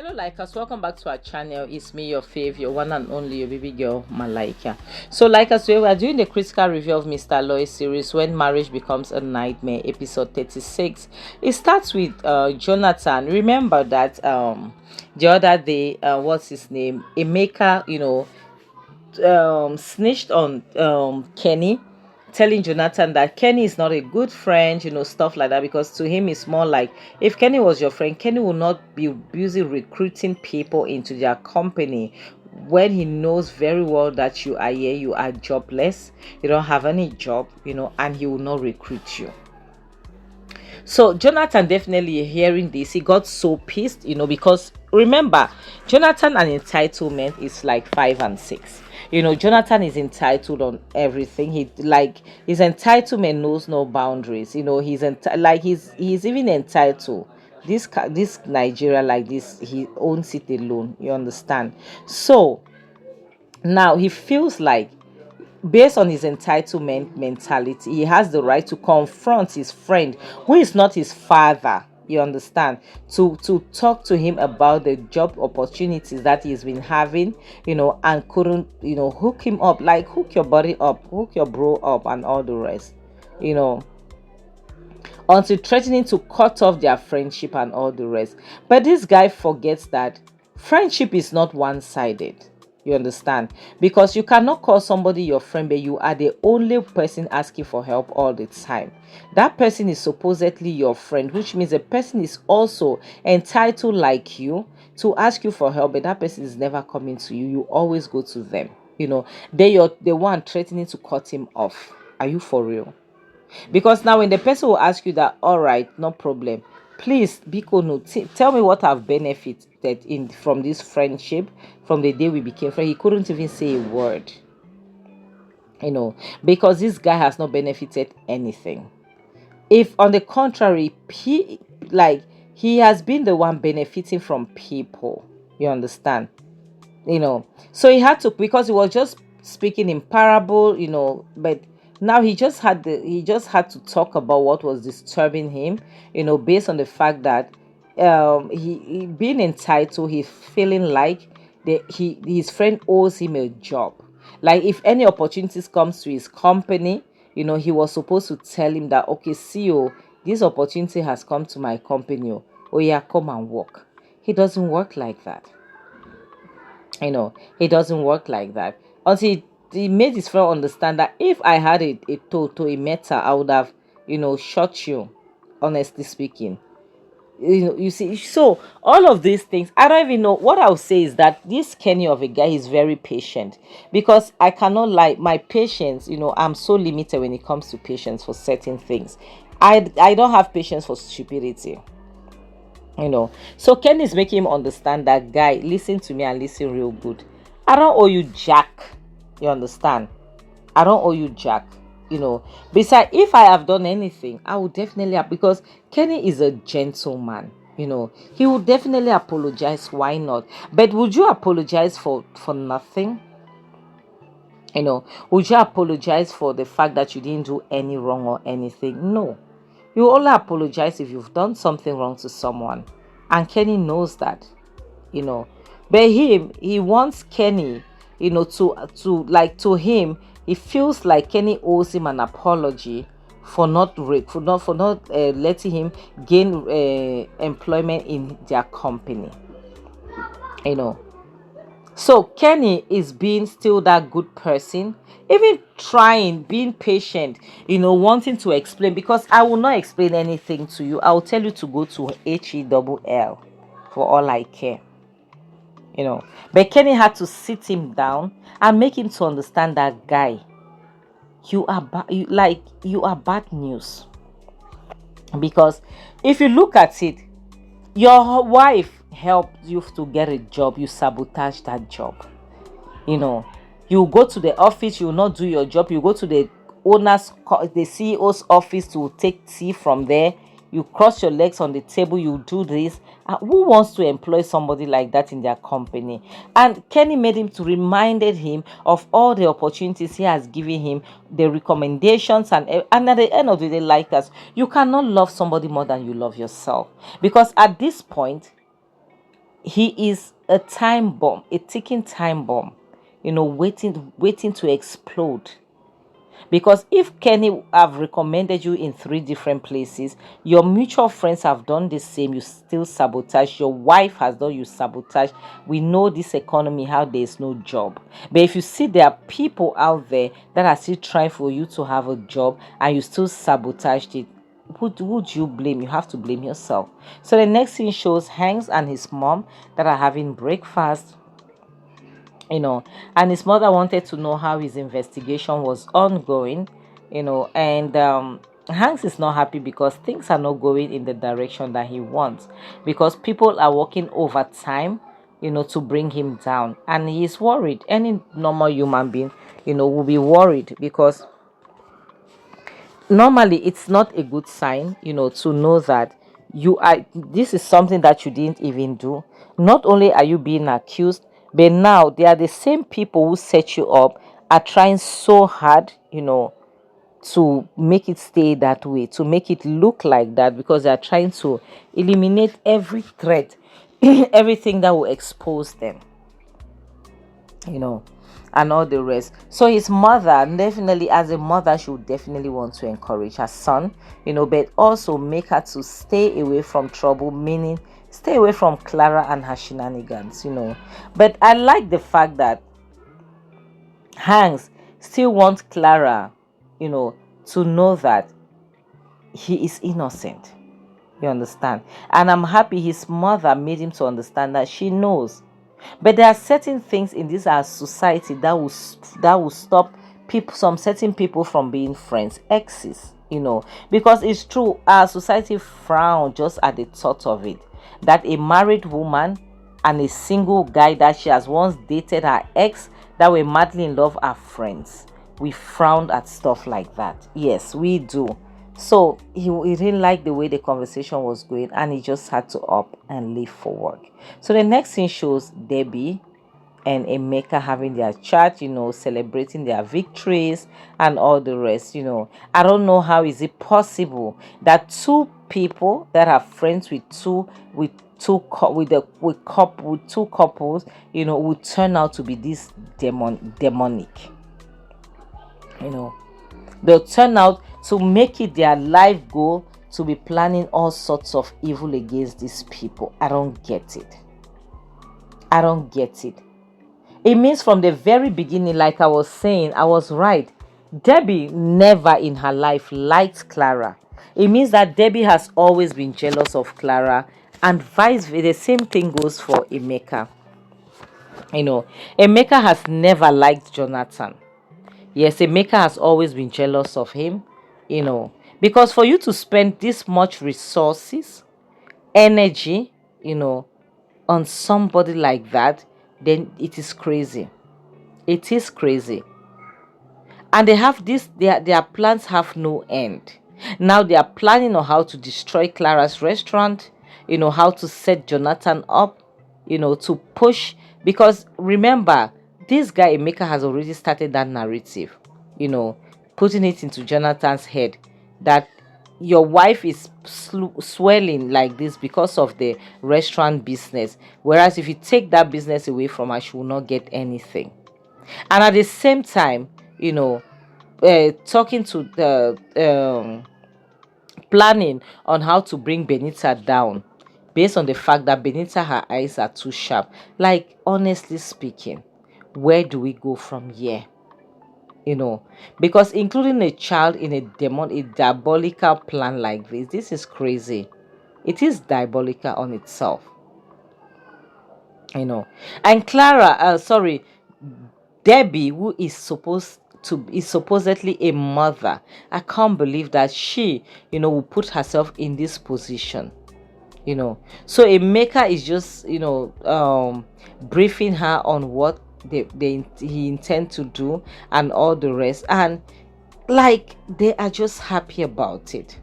Hello likers, welcome back to our channel. It's me, your fave, your one and only, your baby girl Malaika. So likers, we are doing the critical review of Mr. Aloy series, When Marriage Becomes a Nightmare, episode 36. It starts with Jonathan. Remember that the other day, what's his name, Emeka, snitched on Kenny, telling Jonathan that Kenny is not a good friend, stuff like that, because to him it's more like, if Kenny was your friend, Kenny will not be busy recruiting people into their company when he knows very well that you are here, you are jobless, you don't have any job, and he will not recruit you. So Jonathan, definitely hearing this, he got so pissed, because remember, Jonathan, an entitlement is like 5 and 6. Jonathan is entitled on everything. His entitlement knows no boundaries. He's even entitled. This Nigeria, like this, he owns it alone. You understand? So now he feels like, based on his entitlement mentality, he has the right to confront his friend who is not his father, you understand, to talk to him about the job opportunities that he's been having, and couldn't, hook him up, like hook your buddy up, hook your bro up, and all the rest, you know until threatening to cut off their friendship and all the rest. But this guy forgets that friendship is not one-sided. You understand? Because you cannot call somebody your friend, but you are the only person asking for help all the time. That person is supposedly your friend, which means the person is also entitled, like you, to ask you for help, but that person is never coming to you. You always go to them. You're the one threatening to cut him off. Are you for real? Because now when the person will ask you that, all right, no problem, please Biko, no, tell me what I've benefited in from this friendship from the day we became friends. He couldn't even say a word, because this guy has not benefited anything. If on the contrary, he has been the one benefiting from people, you understand, so he had to, because he was just speaking in parable, but now he just had to talk about what was disturbing him, based on the fact that he being entitled, he's feeling like his friend owes him a job. Like, if any opportunities comes to his company, he was supposed to tell him that, okay, CEO, this opportunity has come to my company, oh yeah, come and work. He doesn't work like that. He doesn't work like that. Until he made his friend understand that, if I had a to a matter, I would have, shot you, honestly speaking. You see, so all of these things, I don't even know. What I'll say is that this Kenny of a guy is very patient, because I cannot lie, my patience, I'm so limited when it comes to patience for certain things. I don't have patience for stupidity. So Ken is making him understand that, guy, listen to me and listen real good. I don't owe you jack. You understand? I don't owe you jack. Besides, if I have done anything, I would definitely have, because Kenny is a gentleman. He would definitely apologize. Why not? But would you apologize for nothing? Would you apologize for the fact that you didn't do any wrong or anything? No. You only apologize if you've done something wrong to someone. And Kenny knows that, But he wants Kenny, to him, he feels like Kenny owes him an apology for not letting him gain employment in their company. you know so Kenny is being still that good person, even trying, being patient, wanting to explain, because I will not explain anything to you. I will tell you to go to HELL for all I care. But Kenny had to sit him down and make him to understand that, guy, you are you are bad news. Because if you look at it, your wife helped you to get a job, you sabotage that job. You go to the office, you will not do your job. You go to the the CEO's office to take tea from there. You cross your legs on the table, you do this. Who wants to employ somebody like that in their company? And Kenny made him to reminded him of all the opportunities he has given him, the recommendations, and at the end of the day, like us, you cannot love somebody more than you love yourself. Because at this point, He is a time bomb, a ticking time bomb, waiting to explode. Because if Kenny have recommended you in three different places, your mutual friends have done the same, you still sabotage. Your wife has done, you sabotage. We know this economy, how there is no job. But if you see there are people out there that are still trying for you to have a job and you still sabotaged it, who would you blame? You have to blame yourself. So the next scene shows Hanks and his mom that are having breakfast, and his mother wanted to know how his investigation was ongoing, and Hanks is not happy because things are not going in the direction that he wants, because people are working overtime, to bring him down, and he's worried. Any normal human being, will be worried, because normally it's not a good sign, to know that this is something that you didn't even do. Not only are you being accused, but now they are the same people who set you up, are trying so hard, to make it stay that way, to make it look like that, because they are trying to eliminate every threat, everything that will expose them, you know, and all the rest. So his mother, definitely, as a mother, she would definitely want to encourage her son, but also make her to stay away from trouble, meaning stay away from Clara and her shenanigans. But I like the fact that Hanks still wants Clara, to know that he is innocent. You understand? And I'm happy his mother made him to understand that she knows. But there are certain things in this our society that will stop people, some certain people, from being friends, exes. Because it's true, our society frown just at the thought of it, that a married woman and a single guy that she has once dated, her ex, that were madly in love, are friends. We frown at stuff like that. Yes, we do. So he didn't like the way the conversation was going, and he just had to up and leave for work. So the next scene shows Debbie and Emeka having their chat, celebrating their victories and all the rest. I don't know how is it possible that two people that are friends with two couples, would turn out to be this demonic. They'll turn out to make it their life goal to be planning all sorts of evil against these people. I don't get it. I don't get it. It means from the very beginning, like I was saying, I was right. Debbie never in her life liked Clara. It means that Debbie has always been jealous of Clara, and vice versa. The same thing goes for Emeka. Emeka has never liked Jonathan. Yes, Emeka has always been jealous of him, because for you to spend this much resources, energy, on somebody like that, then it is crazy. It is crazy. And they have this, their plans have no end. Now they are planning on how to destroy Clara's restaurant, how to set Jonathan up, to push. Because remember, this guy Emeka has already started that narrative, you know, putting it into Jonathan's head that your wife is swelling like this because of the restaurant business. Whereas if you take that business away from her, she will not get anything. And at the same time, talking to the planning on how to bring Benita down based on the fact that Benita, her eyes are too sharp. Like, honestly speaking, where do we go from here? Because including a child in a diabolical plan like this is crazy. It is diabolical on itself. And Clara, sorry, Debbie, who is supposedly a mother, I can't believe that she, will put herself in this position. So Emeka is just, briefing her on what he intend to do and all the rest, and like they are just happy about it.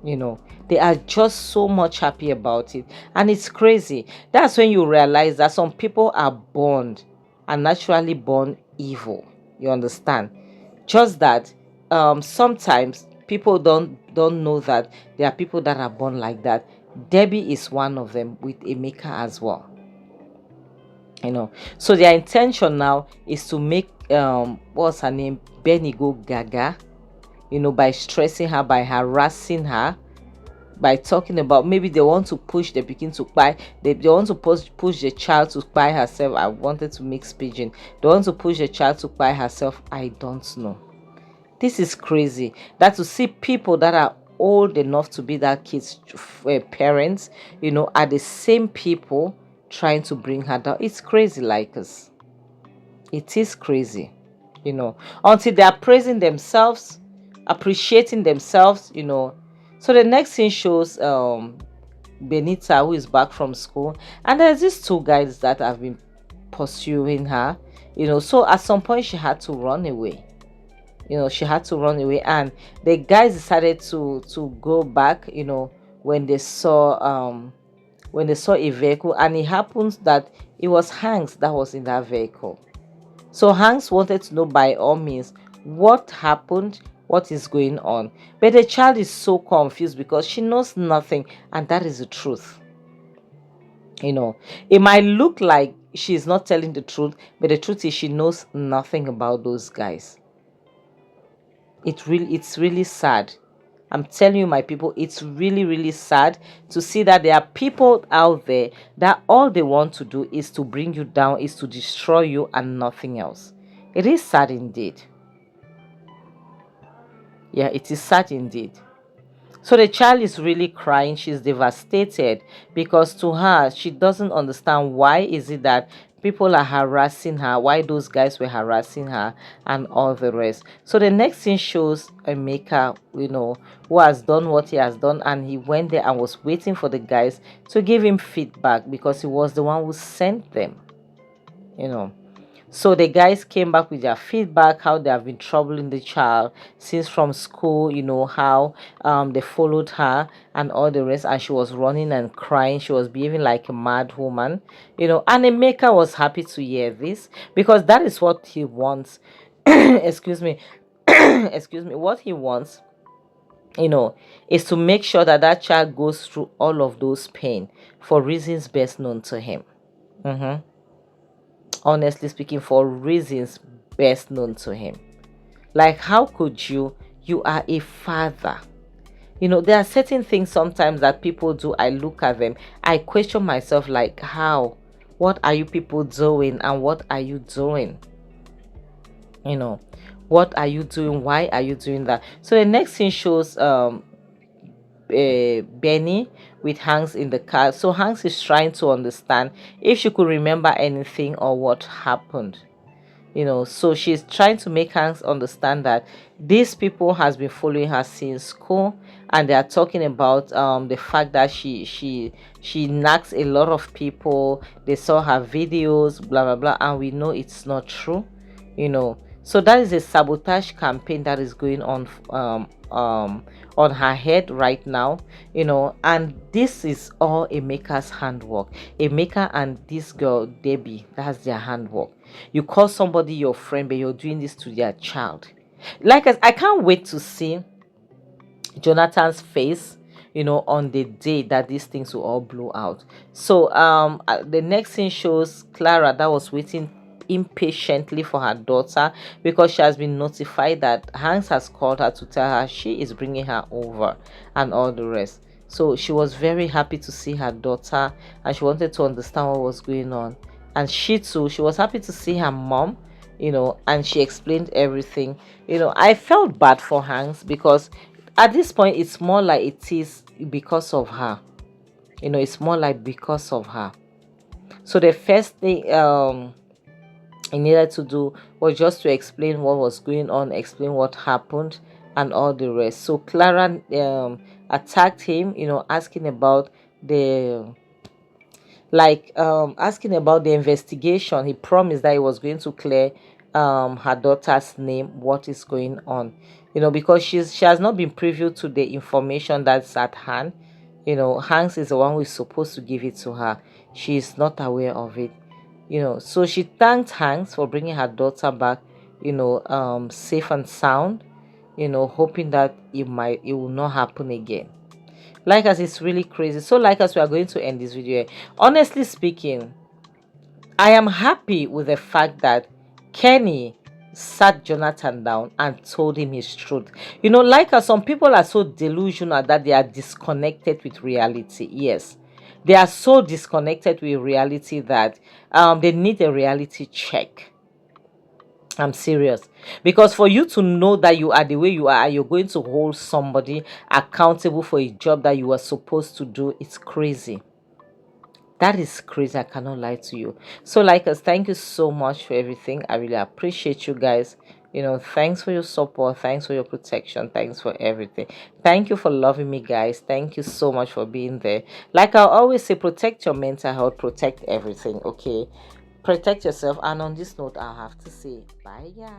They are just so much happy about it, and it's crazy. That's when you realize that some people are naturally born evil. You understand? Just that sometimes people don't know that there are people that are born like that. Debbie is one of them, with Emeka as well. you know. So their intention now is to make what's her name, Benny, go gaga, you know, by stressing her, by harassing her, by talking about, maybe they want to push the pikin to buy, they want to push the child to buy herself. I wanted to mix pigeon. They want to push the child to buy herself. I don't know. This is crazy, that to see people that are old enough to be that kid's parents, you know, are the same people trying to bring her down. It's crazy, like us. It is crazy, you know, until they are praising themselves, appreciating themselves, you know. So the next scene shows Benita, who is back from school, and there's these two guys that have been pursuing her, you know. So at some point she had to run away, you know, she had to run away, and the guys decided to go back, you know, when they saw a vehicle, and it happens that it was Hanks that was in that vehicle. So Hanks wanted to know by all means what happened, what is going on. But the child is so confused because she knows nothing, and that is the truth. You know, it might look like she's not telling the truth, but the truth is she knows nothing about those guys. It's really sad. I'm telling you, my people, it's really, really sad to see that there are people out there that all they want to do is to bring you down, is to destroy you, and nothing else. It is sad indeed. Yeah, it is sad indeed. So the child is really crying. She's devastated because to her, she doesn't understand why is it that people are harassing her, why those guys were harassing her, and all the rest. So the next scene shows a maker, you know, who has done what he has done, and he went there and was waiting for the guys to give him feedback because he was the one who sent them, you know. So the guys came back with their feedback, how they have been troubling the child since from school, you know, how they followed her and all the rest, and she was running and crying. She was behaving like a mad woman, you know, and the maker was happy to hear this because that is what he wants. Excuse me. Excuse me. What he wants, you know, is to make sure that that child goes through all of those pain for reasons best known to him. Mm-hmm. Honestly speaking, for reasons best known to him. Like, how could you are a father, you know, there are certain things sometimes that people do. I look at them, I question myself, like, how, what are you people doing, and what are you doing, you know, what are you doing, why are you doing that? So the next thing shows Benny with Hanks in the car. So Hanks is trying to understand if she could remember anything or what happened, you know. So she's trying to make Hanks understand that these people has been following her since school, and they are talking about the fact that she knocks a lot of people. They saw her videos, blah blah blah, and we know it's not true, you know. So that is a sabotage campaign that is going on her head right now, you know. And this is all a maker's handwork. A maker and this girl Debbie, that's their handwork. You call somebody your friend, but you're doing this to their child. Like, I can't wait to see Jonathan's face, you know, on the day that these things will all blow out. So the next scene shows Clara, that was waiting impatiently for her daughter because she has been notified that Hanks has called her to tell her she is bringing her over and all the rest. So she was very happy to see her daughter, and she wanted to understand what was going on. And she too, she was happy to see her mom, you know, and she explained everything. You know, I felt bad for Hanks because at this point it's more like it is because of her, you know, it's more like because of her. So the first thing he needed to do was just to explain what was going on, explain what happened, and all the rest. So Clara attacked him, you know, asking about the asking about the investigation. He promised that he was going to clear her daughter's name, what is going on, you know, because she has not been privy to the information that's at hand. You know, Hanks is the one who is supposed to give it to her. She is not aware of it, you know. So she thanked Hanks for bringing her daughter back, you know, safe and sound, you know, hoping that it will not happen again. Like, as it's really crazy. So like, as we are going to end this video, honestly speaking, I am happy with the fact that Kenny sat Jonathan down and told him his truth. Like some people are so delusional that they are disconnected with reality. Yes, they are so disconnected with reality that they need a reality check. I'm serious. Because for you to know that you are the way you are, and you're going to hold somebody accountable for a job that you were supposed to do, it's crazy. That is crazy. I cannot lie to you. So, like us, thank you so much for everything. I really appreciate you guys. Thanks for your support. Thanks for your protection. Thanks for everything. Thank you for loving me, guys. Thank you so much for being there. Like I always say, protect your mental health, protect everything, okay? Protect yourself. And on this note, I'll have to say bye, yeah.